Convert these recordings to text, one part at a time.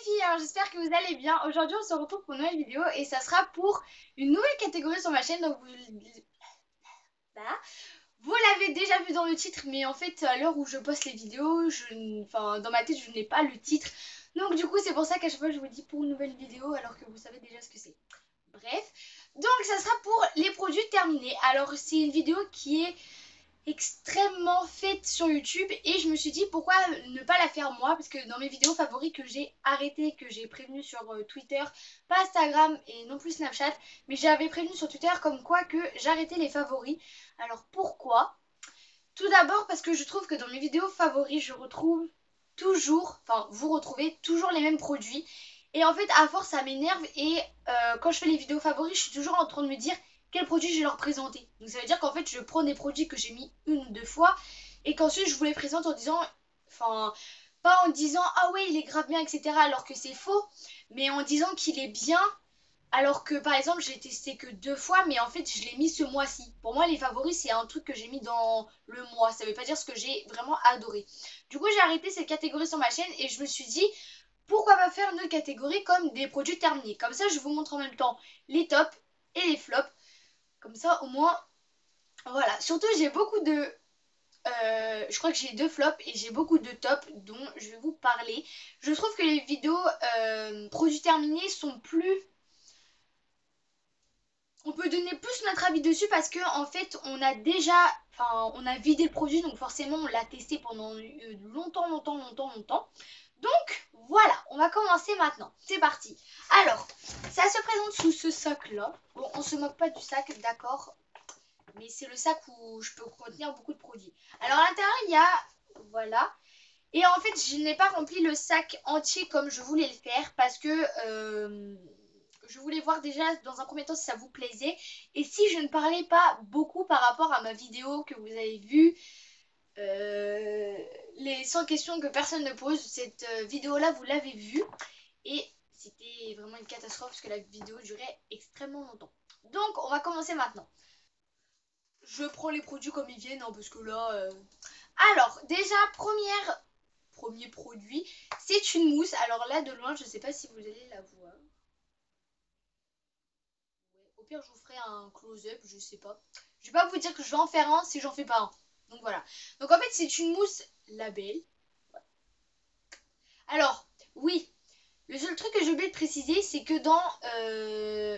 les filles, alors j'espère que vous allez bien. Aujourd'hui on se retrouve pour une nouvelle vidéo et ça sera pour une nouvelle catégorie sur ma chaîne. Donc voilà. Vous l'avez déjà vu dans le titre, mais en fait à l'heure où je poste les vidéos, dans ma tête je n'ai pas le titre. Donc du coup c'est pour ça qu'à chaque fois je vous dis pour une nouvelle vidéo alors que vous savez déjà ce que c'est. Bref, donc ça sera pour les produits terminés. Alors c'est une vidéo qui est extrêmement faite sur YouTube et je me suis dit pourquoi ne pas la faire moi, parce que dans mes vidéos favoris que j'ai arrêté, que j'ai prévenu sur Twitter, pas Instagram et non plus Snapchat, mais j'avais prévenu sur Twitter comme quoi que j'arrêtais les favoris. Alors pourquoi? Tout d'abord parce que je trouve que dans mes vidéos favoris je retrouve toujours, enfin vous retrouvez toujours les mêmes produits et en fait à force ça m'énerve et quand je fais les vidéos favoris je suis toujours en train de me dire quel produit je vais leur présenter. Donc ça veut dire qu'en fait je prends des produits que j'ai mis une ou deux fois et qu'ensuite je vous les présente en disant, enfin pas en disant ah ouais il est grave bien etc alors que c'est faux, mais en disant qu'il est bien alors que par exemple j'ai testé que deux fois mais en fait je l'ai mis ce mois-ci. Pour moi les favoris c'est un truc que j'ai mis dans le mois, ça veut pas dire ce que j'ai vraiment adoré. Du coup j'ai arrêté cette catégorie sur ma chaîne et je me suis dit pourquoi pas faire une autre catégorie comme des produits terminés. Comme ça je vous montre en même temps les tops et les flops. Comme ça au moins voilà. Surtout j'ai beaucoup de... je crois que j'ai deux flops et j'ai beaucoup de tops dont je vais vous parler. Je trouve que les vidéos produits terminés sont plus... On peut donner plus notre avis dessus parce que en fait on a déjà... Enfin on a vidé le produit donc forcément on l'a testé pendant longtemps. Donc voilà, on va commencer maintenant. C'est parti. Alors, ça se présente sous ce sac-là. Bon, on se moque pas du sac, d'accord. Mais c'est le sac où je peux contenir beaucoup de produits. Alors à l'intérieur, il y a... Voilà. Et en fait, je n'ai pas rempli le sac entier comme je voulais le faire parce que je voulais voir déjà dans un premier temps si ça vous plaisait. Et si je ne parlais pas beaucoup par rapport à ma vidéo que vous avez vue, les 100 questions que personne ne pose, cette vidéo-là, vous l'avez vue. Et c'était vraiment une catastrophe parce que la vidéo durait extrêmement longtemps. Donc, on va commencer maintenant. Je prends les produits comme ils viennent, hein, parce que là... Alors, déjà, premier produit, c'est une mousse. Alors là, de loin, je sais pas si vous allez la voir. Ouais, au pire, je vous ferai un close-up, je sais pas. Je vais pas vous dire que je vais en faire un si j'en fais pas un. Donc voilà. Donc en fait, c'est une mousse label. Ouais. Alors, oui, le seul truc que j'ai oublié de préciser, c'est que dans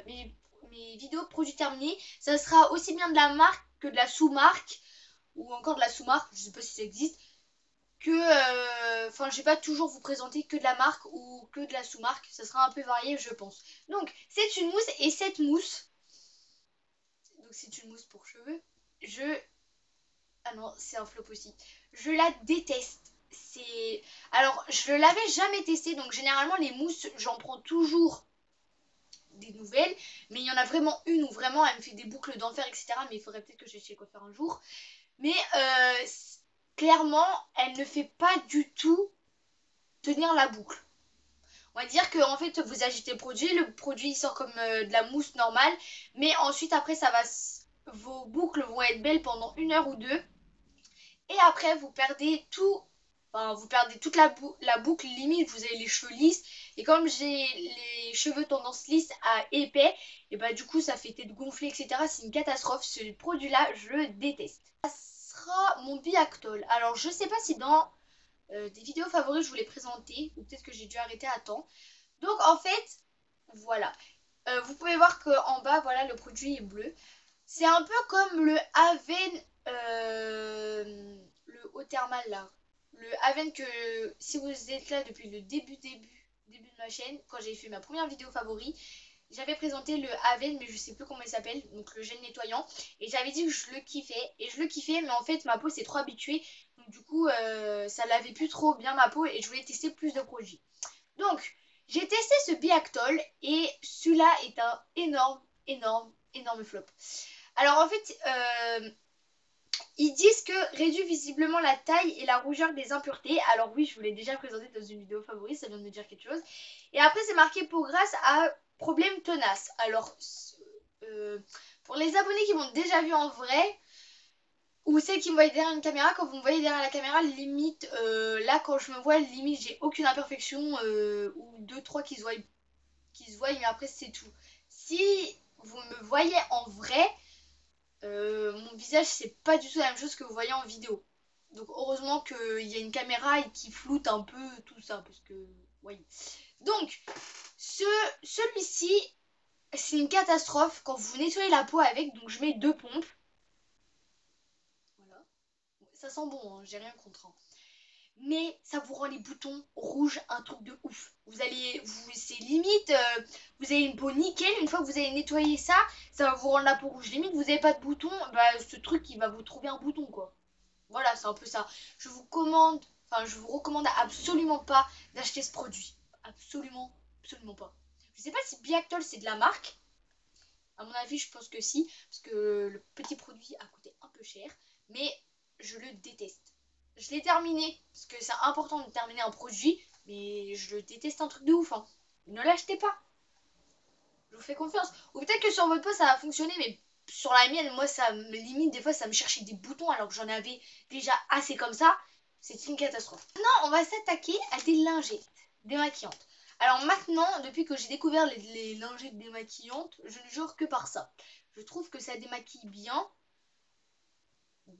mes vidéos produits terminés, ça sera aussi bien de la marque que de la sous-marque, ou encore de la sous-marque, je sais pas si ça existe, que, enfin, je vais pas toujours vous présenter que de la marque ou que de la sous-marque, ça sera un peu varié, je pense. Donc, c'est une mousse, et cette mousse, donc c'est une mousse pour cheveux, ah non, c'est un flop aussi, je la déteste. C'est... Alors, je l'avais jamais testé, donc généralement les mousses, j'en prends toujours des nouvelles, mais il y en a vraiment une où vraiment elle me fait des boucles d'enfer, etc. Mais il faudrait peut-être que je chez quoi faire un jour. Mais clairement, elle ne fait pas du tout tenir la boucle. On va dire que en fait, vous agitez le produit sort comme de la mousse normale, mais ensuite après ça va, vos boucles vont être belles pendant une heure ou deux, et après vous perdez tout. Enfin, vous perdez toute la boucle, limite vous avez les cheveux lisses. Et comme j'ai les cheveux tendance lisse à épais, et bah du coup ça fait tête gonflée, etc. C'est une catastrophe. Ce produit-là, je le déteste. Ça sera mon Biactol. Alors je sais pas si dans des vidéos favoris je vous l'ai présenté, ou peut-être que j'ai dû arrêter à temps. Donc en fait, voilà. Vous pouvez voir qu'en bas, voilà, le produit est bleu. C'est un peu comme le Aven, le eau thermal là. Le Aven que, si vous êtes là depuis le début de ma chaîne, quand j'ai fait ma première vidéo favori, j'avais présenté le Aven, mais je sais plus comment il s'appelle, donc le gel nettoyant. Et j'avais dit que je le kiffais, et je le kiffais, mais en fait ma peau s'est trop habituée. Donc du coup, ça lavait plus trop bien ma peau, et je voulais tester plus de produits. Donc, j'ai testé ce Biactol, et celui-là est un énorme flop. Alors en fait, ils disent que réduit visiblement la taille et la rougeur des impuretés. Alors oui, je vous l'ai déjà présenté dans une vidéo favorite, ça vient de me dire quelque chose. Et après, c'est marqué pour grâce à problème tenace. Alors, pour les abonnés qui m'ont déjà vu en vrai, ou celles qui me voient derrière une caméra, quand vous me voyez derrière la caméra, limite, là quand je me vois, limite j'ai aucune imperfection, ou deux, trois qui se voient, mais après c'est tout. Si vous me voyez en vrai, mon visage c'est pas du tout la même chose que vous voyez en vidéo. Donc heureusement qu'il y a une caméra et qui floute un peu tout ça, parce que, oui. Donc, celui-ci, c'est une catastrophe quand vous nettoyez la peau avec, donc je mets 2 pompes. Voilà. Ça sent bon, hein, j'ai rien contre. Hein. Mais ça vous rend les boutons rouges un truc de ouf. C'est limite, vous avez une peau nickel, une fois que vous avez nettoyé ça, ça va vous rendre la peau rouge. Limite, vous n'avez pas de bouton, bah ce truc il va vous trouver un bouton quoi. Voilà, c'est un peu ça. Je vous recommande absolument pas d'acheter ce produit. Absolument, absolument pas. Je sais pas si Biactol c'est de la marque. À mon avis, je pense que si, parce que le petit produit a coûté un peu cher, mais je le déteste. Je l'ai terminé, parce que c'est important de terminer un produit, mais je le déteste un truc de ouf. Hein. Ne l'achetez pas. Je vous fais confiance. Ou peut-être que sur votre peau ça va fonctionner, mais sur la mienne, moi ça me limite, des fois ça me cherchait des boutons alors que j'en avais déjà assez comme ça. C'est une catastrophe. Maintenant, on va s'attaquer à des lingettes démaquillantes. Alors maintenant, depuis que j'ai découvert les lingettes démaquillantes, je ne jure que par ça. Je trouve que ça démaquille bien,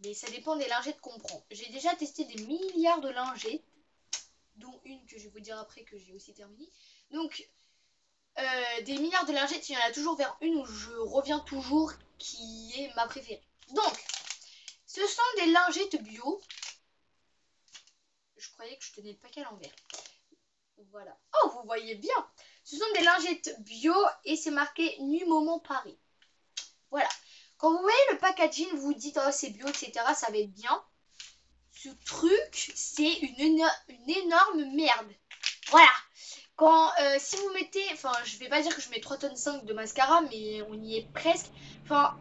mais ça dépend des lingettes qu'on prend. J'ai déjà testé des milliards de lingettes, dont une que je vais vous dire après que j'ai aussi terminée. Donc, des milliards de lingettes, il y en a toujours vers une où je reviens toujours, qui est ma préférée. Donc, ce sont des lingettes bio. Je croyais que je tenais le paquet à l'envers. Voilà. Oh, vous voyez bien. Ce sont des lingettes bio et c'est marqué Nu Moment Paris. Voilà. Quand vous voyez le packaging, vous vous dites, oh, c'est bio, etc. Ça va être bien. Ce truc, c'est une énorme merde. Voilà. Si vous mettez, enfin, je vais pas dire que je mets 3,5 tonnes de mascara, mais on y est presque. Enfin,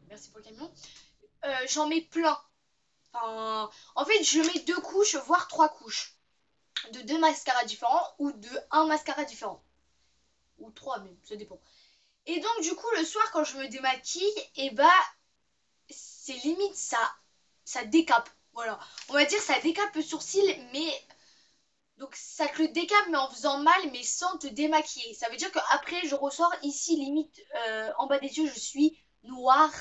merci pour le camion. J'en mets plein. Enfin, en fait, je mets 2 couches, voire 3 couches. De 2 mascaras différents ou de 1 mascara différent. Ou 3 même, ça dépend. Et donc, du coup, le soir, quand je me démaquille, et bah, c'est limite ça décape. Voilà. On va dire ça décape le sourcil, mais donc ça te le décape mais en faisant mal mais sans te démaquiller. Ça veut dire qu'après je ressors ici limite en bas des yeux je suis noire.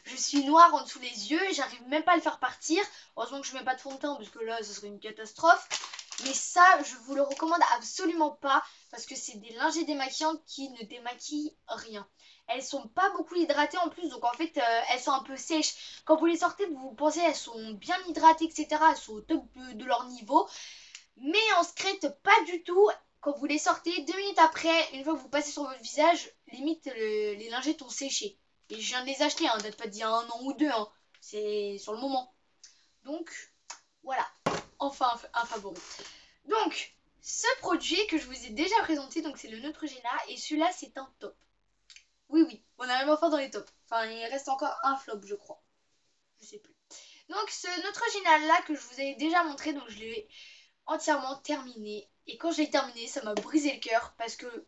Je suis noire en dessous les yeux, j'arrive même pas à le faire partir. Heureusement que je mets pas de fond de teint parce que là ce serait une catastrophe. Mais ça je vous le recommande absolument pas parce que c'est des lingettes démaquillantes qui ne démaquillent rien. Elles sont pas beaucoup hydratées en plus, donc en fait elles sont un peu sèches. Quand vous les sortez, vous pensez elles sont bien hydratées, etc. Elles sont au top de leur niveau. Mais en secrète, pas du tout. Quand vous les sortez, 2 minutes après, une fois que vous passez sur votre visage, limite les lingettes ont séché. Et je viens de les acheter, hein, date pas d'il y a 1 an ou 2, hein. C'est sur le moment. Donc, voilà. Enfin, un favori. Donc, ce produit que je vous ai déjà présenté, donc c'est le Neutrogena, et celui-là c'est un top. Oui, oui, on a même enfin dans les tops. Enfin, il reste encore un flop, je crois. Je sais plus. Donc, ce Neutrogena là que je vous ai déjà montré, donc je l'ai entièrement terminé. Et quand je l'ai terminé, ça m'a brisé le cœur parce que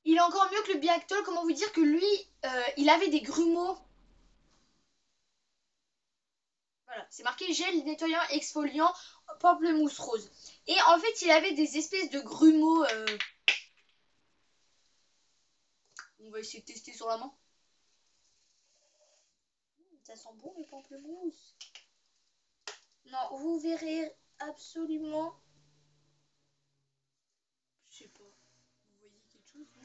il est encore mieux que le Biactol. Comment vous dire que lui, il avait des grumeaux. Voilà, c'est marqué gel nettoyant exfoliant pamplemousse rose. Et en fait, il avait des espèces de grumeaux. On va essayer de tester sur la main. Ça sent bon le pamplemousse. Non, vous verrez absolument. Je sais pas. Vous voyez quelque chose, non?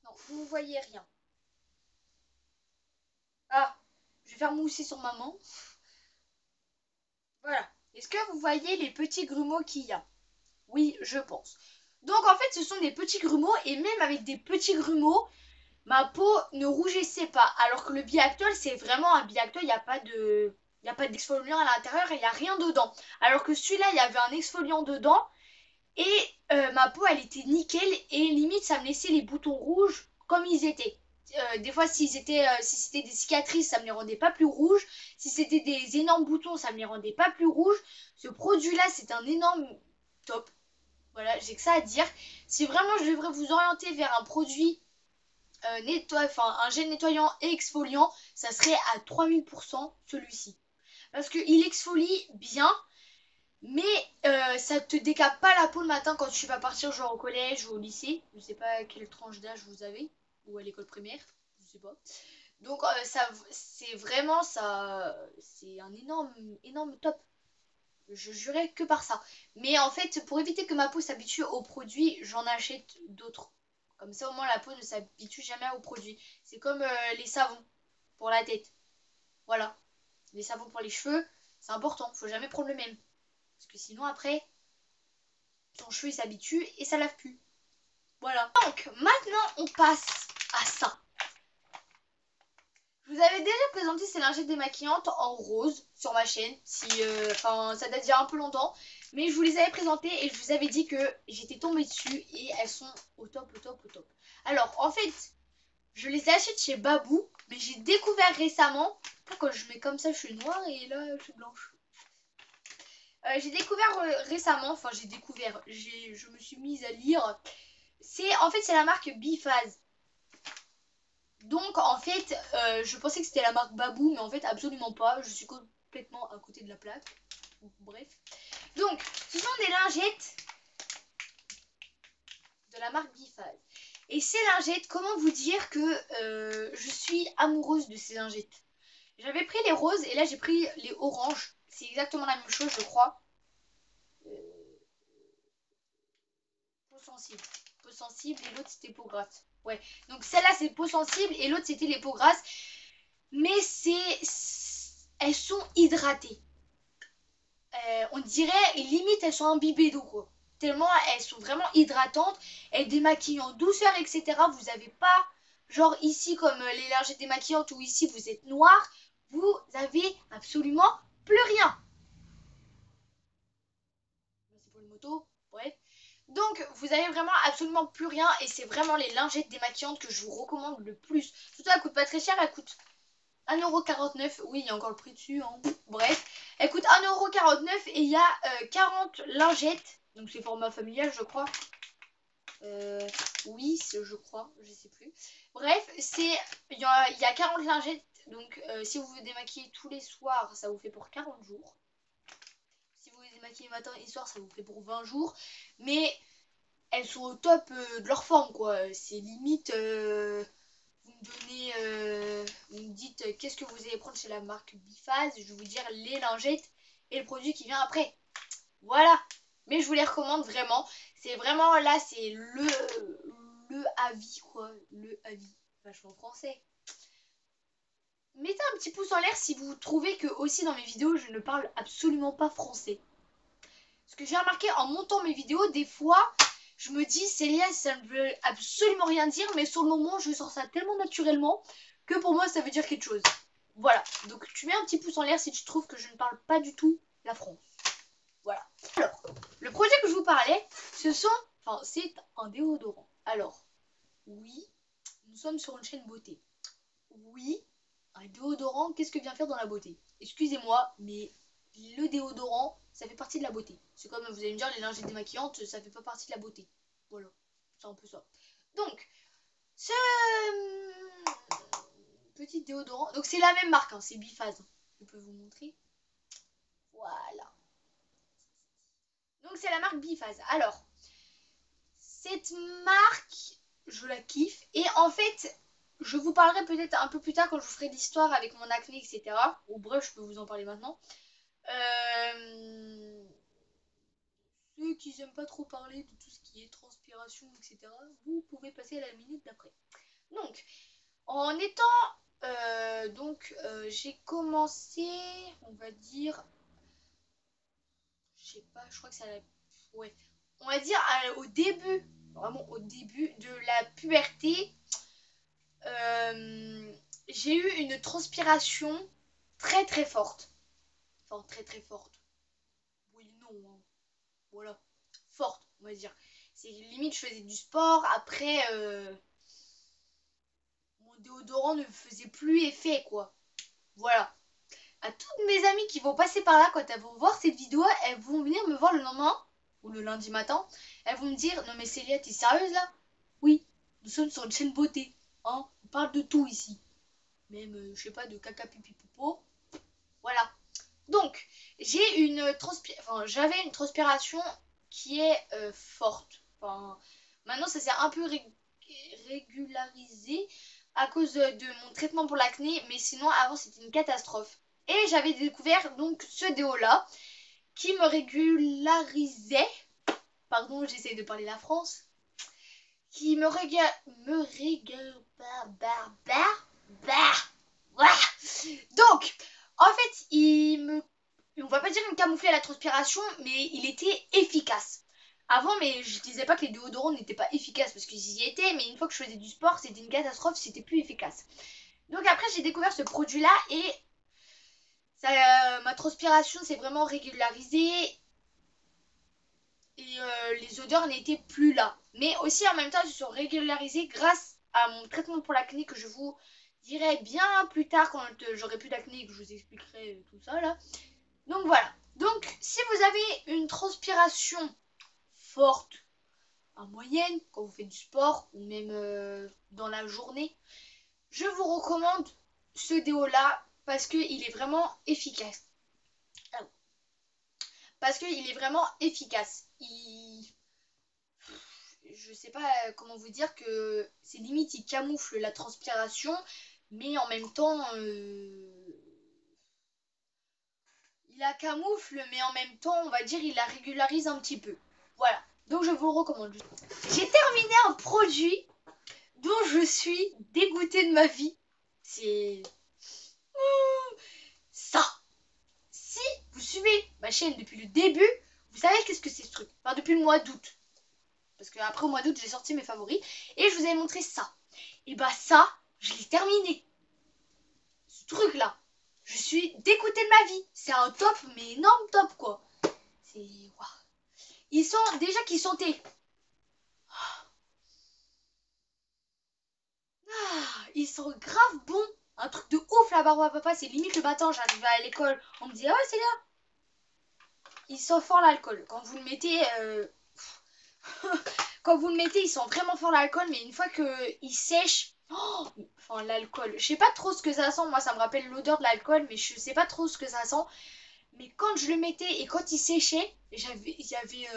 Non, vous voyez rien. Ah, je vais faire mousser sur ma main. Voilà. Est-ce que vous voyez les petits grumeaux qu'il y a? Oui, je pense. Donc en fait, ce sont des petits grumeaux et même avec des petits grumeaux, ma peau ne rougissait pas. Alors que le Biactol, c'est vraiment un Biactol, il n'y a pas de... Il n'y a pas d'exfoliant à l'intérieur et il n'y a rien dedans. Alors que celui-là, il y avait un exfoliant dedans. Et ma peau, elle était nickel. Et limite, ça me laissait les boutons rouges comme ils étaient. Des fois, si c'était des cicatrices, ça me les rendait pas plus rouges. Si c'était des énormes boutons, ça me les rendait pas plus rouges. Ce produit-là, c'est un énorme top. Voilà, j'ai que ça à dire. Si vraiment je devrais vous orienter vers un produit un gel nettoyant et exfoliant, ça serait à 3000% celui-ci. Parce qu'il exfolie bien, mais ça te décape pas la peau le matin quand tu vas partir genre au collège ou au lycée. Je sais pas quelle tranche d'âge vous avez, ou à l'école primaire, je sais pas. Donc ça, c'est vraiment ça, c'est un énorme top. Je jurais que par ça. Mais en fait, pour éviter que ma peau s'habitue aux produits, j'en achète d'autres. Comme ça, au moins, la peau ne s'habitue jamais aux produits. C'est comme les savons pour la tête. Voilà. Les savons pour les cheveux, c'est important. Faut jamais prendre le même. Parce que sinon, après, ton cheveu s'habitue et ça lave plus. Voilà. Donc, maintenant, on passe à ça. Je vous avais déjà présenté ces lingettes démaquillantes en rose sur ma chaîne. Ça date déjà un peu longtemps. Mais je vous les avais présentées et je vous avais dit que j'étais tombée dessus et elles sont au top, au top, au top. Alors, en fait, je les ai achetées chez Babou, mais j'ai découvert récemment. Pourquoi je mets comme ça, je suis noire et là, je suis blanche. J'ai découvert récemment, je me suis mise à lire. C'est la marque Biphase. Donc en fait, je pensais que c'était la marque Babou, mais en fait absolument pas. Je suis complètement à côté de la plaque. Bref. Donc, ce sont des lingettes de la marque Biphase. Et ces lingettes, comment vous dire que je suis amoureuse de ces lingettes. J'avais pris les roses et là j'ai pris les oranges. C'est exactement la même chose, je crois. Peau sensible. Peau sensible et l'autre c'était peau grasse. Ouais. Donc celle-là c'est peau sensible et l'autre c'était les peaux grasses. Mais elles sont hydratées. On dirait limite elles sont imbibées d'eau quoi. Tellement elles sont vraiment hydratantes. Elles démaquillent en douceur etc. Vous n'avez pas genre ici comme les lingettes démaquillantes où ici vous êtes noir. Vous avez absolument plus rien. C'est pour une moto. Bref. Donc vous avez vraiment absolument plus rien et c'est vraiment les lingettes démaquillantes que je vous recommande le plus. Surtout elle coûte pas très cher, elle coûte 1,49€. Oui, il y a encore le prix dessus. Hein. Bref, elle coûte 1,49€ et il y a 40 lingettes. Donc c'est format familial je crois. Oui, je crois, je sais plus. Bref, il y a 40 lingettes. Donc si vous vous démaquillez tous les soirs, ça vous fait pour 40 jours. Si vous vous démaquillez matin et soir, ça vous fait pour 20 jours. Mais elles sont au top de leur forme quoi. C'est limite vous me dites qu'est-ce que vous allez prendre chez la marque Biphase. Je vais vous dire les lingettes et le produit qui vient après. Voilà. Mais je vous les recommande vraiment. C'est vraiment là, c'est le avis quoi. Le avis. Vachement français. Mettez un petit pouce en l'air si vous trouvez que aussi dans mes vidéos je ne parle absolument pas français. Parce que j'ai remarqué en montant mes vidéos, des fois, je me dis, Célia, ça ne veut absolument rien dire, mais sur le moment, je sors ça tellement naturellement que pour moi, ça veut dire quelque chose. Voilà. Donc, tu mets un petit pouce en l'air si tu trouves que je ne parle pas du tout la France. Voilà. Alors, le projet que je vous parlais, c'est un déodorant. Alors, oui, nous sommes sur une chaîne beauté. Oui, un déodorant, qu'est-ce que vient faire dans la beauté? Excusez-moi, mais le déodorant, ça fait partie de la beauté. C'est comme vous allez me dire, les lingettes démaquillantes, ça fait pas partie de la beauté. Voilà, c'est un peu ça. Donc, ce petit déodorant, donc c'est la même marque, hein, c'est Biphase. Je peux vous montrer. Voilà. Donc c'est la marque Biphase. Alors, cette marque, je la kiffe. Et en fait, je vous parlerai peut-être un peu plus tard quand je vous ferai l'histoire avec mon acné, etc. Ou bref, je peux vous en parler maintenant. Ceux qui n'aiment pas trop parler de tout ce qui est transpiration, etc., vous pouvez passer à la minute d'après. Donc, en étant... j'ai commencé, on va dire... Je sais pas, je crois que c'est à la... Ouais. On va dire au début, vraiment au début de la puberté, j'ai eu une transpiration très très forte. Enfin, très très forte. Oui, non, hein. Voilà, forte, on va dire. C'est limite, je faisais du sport. Après, mon déodorant ne faisait plus effet, quoi. Voilà. À toutes mes amies qui vont passer par là, quand elles vont voir cette vidéo, elles vont venir me voir le lendemain, ou le lundi matin. Elles vont me dire, non mais Célia, t'es sérieuse là? Oui, nous sommes sur une chaîne beauté. hein. On parle de tout ici. Même, je sais pas, de caca pipi popo. Voilà. Donc, j'avais une transpiration qui est forte. Enfin, maintenant, ça s'est un peu régularisé à cause de mon traitement pour l'acné. Mais sinon, avant, c'était une catastrophe. Et j'avais découvert donc ce déo-là qui me régularisait. Pardon, j'essaie de parler la France. Qui me Donc, en fait, on va pas dire il me camouflait la transpiration, mais il était efficace. Avant, mais je disais pas que les déodorants n'étaient pas efficaces parce qu'ils y étaient, mais une fois que je faisais du sport, c'était une catastrophe, c'était plus efficace. Donc après, j'ai découvert ce produit-là et ma transpiration s'est vraiment régularisée et les odeurs n'étaient plus là. Mais aussi en même temps, elles se sont régularisées grâce à mon traitement pour l'acné que je vous dirai bien plus tard quand j'aurai plus d'acné et que je vous expliquerai tout ça là. Donc voilà. Donc si vous avez une transpiration forte, en moyenne, quand vous faites du sport ou même dans la journée, je vous recommande ce déo là parce qu'il est vraiment efficace. Parce qu'il est vraiment efficace. Je sais pas comment vous dire que c'est limite il camoufle la transpiration, mais en même temps il la camoufle, mais en même temps on va dire il la régularise un petit peu. Voilà, donc je vous le recommande. J'ai terminé un produit dont je suis dégoûtée de ma vie. C'est ça. Si vous suivez ma chaîne depuis le début, vous savez qu'est-ce que c'est ce truc. Enfin depuis le mois d'août. Parce qu'après au mois d'août, j'ai sorti mes favoris. Et je vous avais montré ça. Et bah ça, je l'ai terminé. Ce truc-là. Je suis dégoûtée de ma vie. C'est un top, mais énorme top, quoi. C'est... Waouh. Ils sont... Déjà qu'ils sentaient... ils sont grave bons. Un truc de ouf, la barbe à papa. C'est limite le matin, j'arrivais à l'école. On me dit, ah ouais, c'est là. Ils sont forts l'alcool. Quand vous le mettez... Quand vous le mettez, ils sont vraiment forts l'alcool, mais une fois qu'ils sèchent, enfin l'alcool, je sais pas trop ce que ça sent, moi ça me rappelle l'odeur de l'alcool, mais je sais pas trop ce que ça sent. Mais quand je le mettais et quand il séchait, il y avait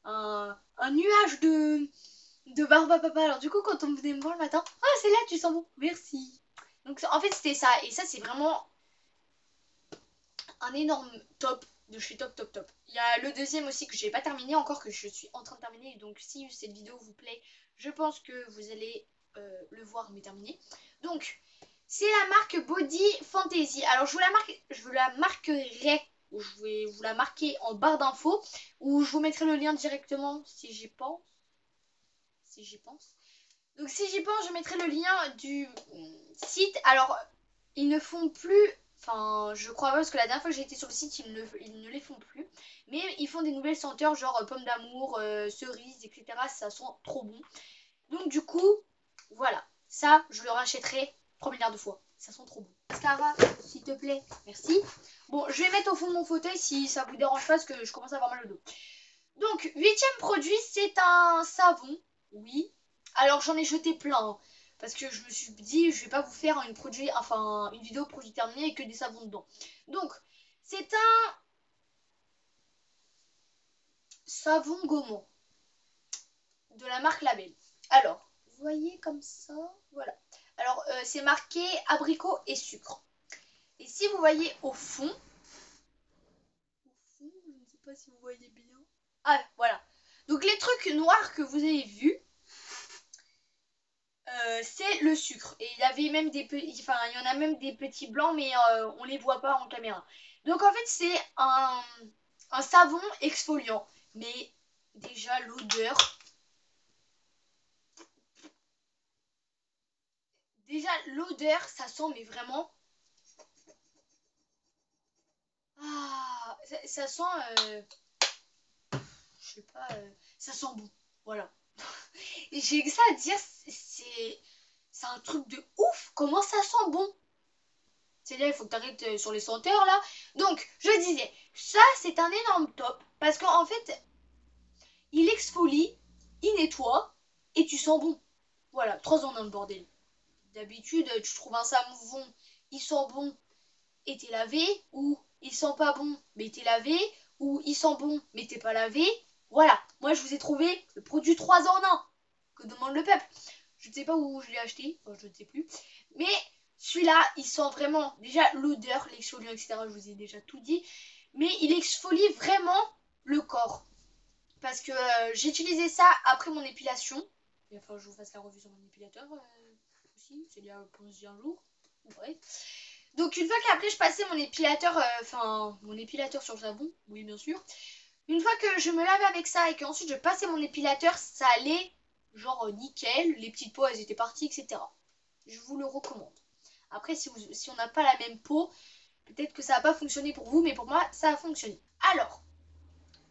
un nuage de barbe à papa. Alors du coup, quand on venait me voir le matin, ah c'est là, tu sens bon, merci. Donc en fait c'était ça, et ça c'est vraiment un énorme top. De chez top top top. Il y a le deuxième aussi que j'ai pas terminé encore, que je suis en train de terminer. Donc si cette vidéo vous plaît, je pense que vous allez le voir mais terminer. Donc c'est la marque Body Fantasy. Alors je vous la marquerai, ou je vais vous la marquer en barre d'infos, ou je vous mettrai le lien directement si j'y pense. Si j'y pense. Donc si j'y pense, je mettrai le lien du site. Alors ils ne font plus... Enfin, je crois pas parce que la dernière fois que j'ai été sur le site, ils ne les font plus. Mais ils font des nouvelles senteurs genre pomme d'amour, cerise, etc. Ça sent trop bon. Donc du coup, voilà. Ça, je le rachèterai 3 milliards de fois. Ça sent trop bon. Mascara, s'il te plaît. Merci. Bon, je vais mettre au fond de mon fauteuil si ça vous dérange pas parce que je commence à avoir mal au dos. Donc, 8e produit, c'est un savon. Oui. Alors, j'en ai jeté plein. Hein. Parce que je me suis dit, je vais pas vous faire une vidéo produit terminé avec que des savons dedans. Donc, c'est un savon gommant de la marque Label. Alors, vous voyez comme ça, voilà. Alors, c'est marqué abricot et sucre. Et si vous voyez au fond, je ne sais pas si vous voyez bien. Ah, voilà. Donc, les trucs noirs que vous avez vus, c'est le sucre. Et il y avait même des petits, enfin il y en a même des petits blancs, mais on les voit pas en caméra. Donc en fait c'est un savon exfoliant. Mais déjà l'odeur. Déjà l'odeur, ça sent mais vraiment. Ah, ça sent. Je sais pas. Ça sent bon. Voilà. Et j'ai que ça à dire, c'est un truc de ouf. Comment ça sent bon? C'est là, il faut que tu arrêtes sur les senteurs là. Donc, je disais, ça c'est un énorme top. Parce qu'en fait, il exfolie, il nettoie et tu sens bon. Voilà, 3 en 1 le bordel. d'habitude, tu trouves un savon, il sent bon et t'es lavé, ou il sent pas bon, mais t'es lavé, ou il sent bon, mais t'es pas lavé. Voilà, moi je vous ai trouvé le produit 3 en 1 que demande le peuple. Je ne sais pas où je l'ai acheté, enfin, je ne sais plus. Mais celui-là, il sent vraiment déjà l'odeur, l'exfoliant, etc. Je vous ai déjà tout dit. Mais il exfolie vraiment le corps. Parce que j'ai utilisé ça après mon épilation. Il va falloir que je vous fasse la revue sur mon épilateur aussi. C'est il y a un jour. Bref. Donc une fois qu'après je passais mon épilateur, mon épilateur sur le savon, oui bien sûr. Une fois que je me lavais avec ça et qu'ensuite je passais mon épilateur, ça allait genre nickel. Les petites peaux elles étaient parties, etc. Je vous le recommande. Après si on n'a pas la même peau, peut-être que ça va pas fonctionner pour vous, mais pour moi ça a fonctionné. Alors,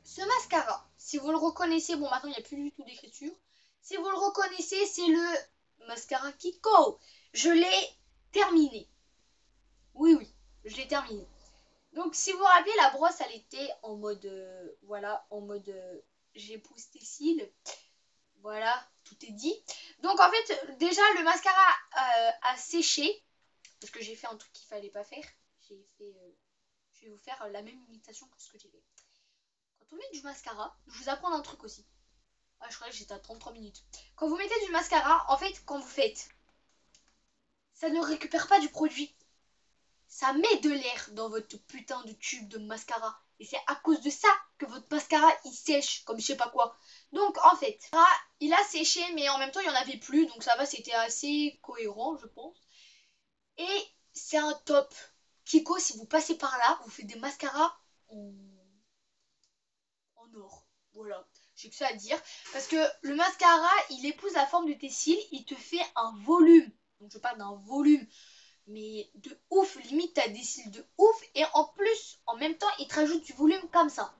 ce mascara, si vous le reconnaissez, bon maintenant il n'y a plus du tout d'écriture. Si vous le reconnaissez, c'est le mascara Kiko. Je l'ai terminé. Oui, je l'ai terminé. Donc si vous vous rappelez, la brosse elle était en mode, voilà, en mode j'épouse tes cils. Voilà, tout est dit. Donc en fait, déjà le mascara a séché. Parce que j'ai fait un truc qu'il fallait pas faire. J'ai fait, je vais vous faire la même imitation que ce que j'ai fait. Quand on met du mascara, je vous apprends un truc aussi. Ah, je croyais que j'étais à 33 minutes. Quand vous mettez du mascara, en fait, quand vous faites, ça ne récupère pas du produit. Ça met de l'air dans votre putain de tube de mascara. Et c'est à cause de ça que votre mascara, il sèche comme je sais pas quoi. Donc, en fait, il a séché, mais en même temps, il n'y en avait plus. Donc, ça va, c'était assez cohérent, je pense. Et c'est un top. Kiko, si vous passez par là, vous faites des mascaras en or. Voilà, j'ai que ça à dire. Parce que le mascara, il épouse la forme de tes cils, il te fait un volume. Donc je parle d'un volume, mais de ouf. Limite, t'as des cils de ouf. Et en plus, en même temps, il te rajoute du volume comme ça.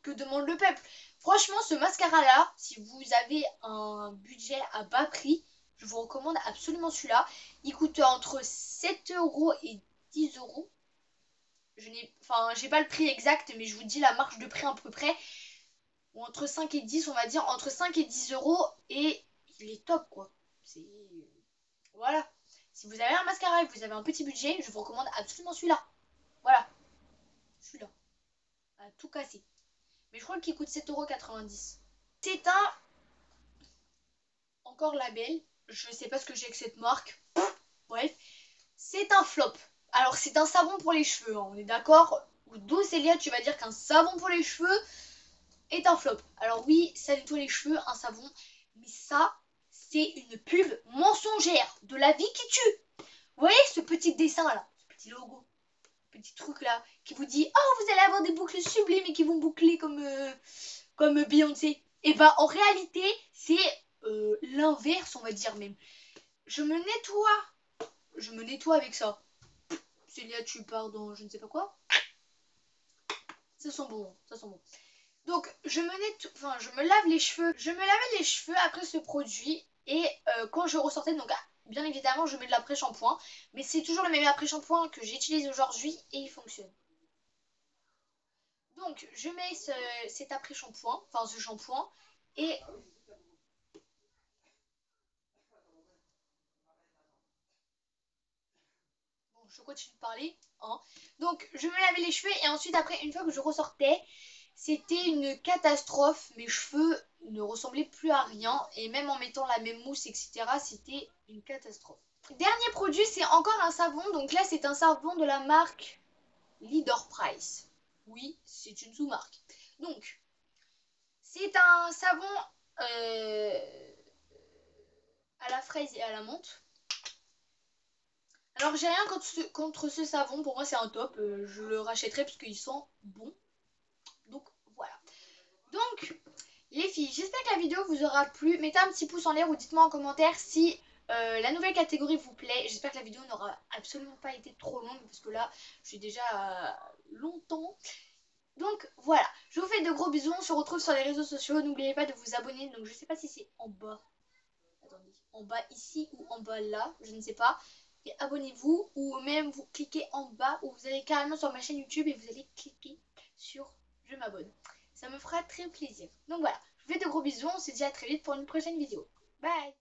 Que demande le peuple? Franchement, ce mascara-là, si vous avez un budget à bas prix, je vous recommande absolument celui-là. Il coûte entre 7 € et 10 €. J'ai pas le prix exact, mais je vous dis la marge de prix à peu près. Ou entre 5 et 10, on va dire entre 5 et 10 €. Et il est top, quoi. C'est... Voilà. Si vous avez un mascara et que vous avez un petit budget, je vous recommande absolument celui-là. Voilà. Celui-là. À tout casser. Mais je crois qu'il coûte 7,90 €. C'est un... Encore label. Je sais pas ce que j'ai avec cette marque. Bref. C'est un flop. Alors, c'est un savon pour les cheveux, hein, on est d'accord? D'où Célia, tu vas dire qu'un savon pour les cheveux est un flop. Alors oui, ça nettoie les cheveux, un savon. Mais ça, c'est une pub mensongère de la vie qui tue. Vous voyez ce petit dessin là, ce petit logo, petit truc là, qui vous dit « Oh, vous allez avoir des boucles sublimes et qui vont boucler comme Beyoncé. » Et bah en réalité, c'est l'inverse, on va dire même. Je me nettoie avec ça. Célia, tu pars dans je ne sais pas quoi. Ça sent bon, ça sent bon. Donc, je me lave les cheveux. Je me lavais les cheveux après ce produit. Et quand je ressortais, donc bien évidemment, je mets de l'après-shampoing. Mais c'est toujours le même après-shampoing que j'utilise aujourd'hui et il fonctionne. Donc, je mets cet après-shampoing, enfin ce shampoing. Et je continue de parler. Hein. Donc, je me lavais les cheveux et ensuite, après, une fois que je ressortais, c'était une catastrophe. Mes cheveux ne ressemblaient plus à rien. Et même en mettant la même mousse, etc., c'était une catastrophe. Dernier produit, c'est encore un savon. Donc là, c'est un savon de la marque Leader Price. Oui, c'est une sous-marque. Donc, c'est un savon à la fraise et à la menthe. Alors j'ai rien contre ce savon, pour moi c'est un top, je le rachèterai parce qu'il sent bon. Donc voilà. Donc les filles, j'espère que la vidéo vous aura plu. Mettez un petit pouce en l'air ou dites-moi en commentaire si la nouvelle catégorie vous plaît. J'espère que la vidéo n'aura absolument pas été trop longue parce que là je suis déjà longtemps. Donc voilà, je vous fais de gros bisous, on se retrouve sur les réseaux sociaux. N'oubliez pas de vous abonner, donc je sais pas si c'est en bas. Attendez, en bas ici ou en bas là, je ne sais pas. Et abonnez-vous ou même vous cliquez en bas ou vous allez carrément sur ma chaîne YouTube et vous allez cliquer sur je m'abonne. Ça me fera très plaisir. Donc voilà, je vous fais de gros bisous, on se dit à très vite pour une prochaine vidéo. Bye!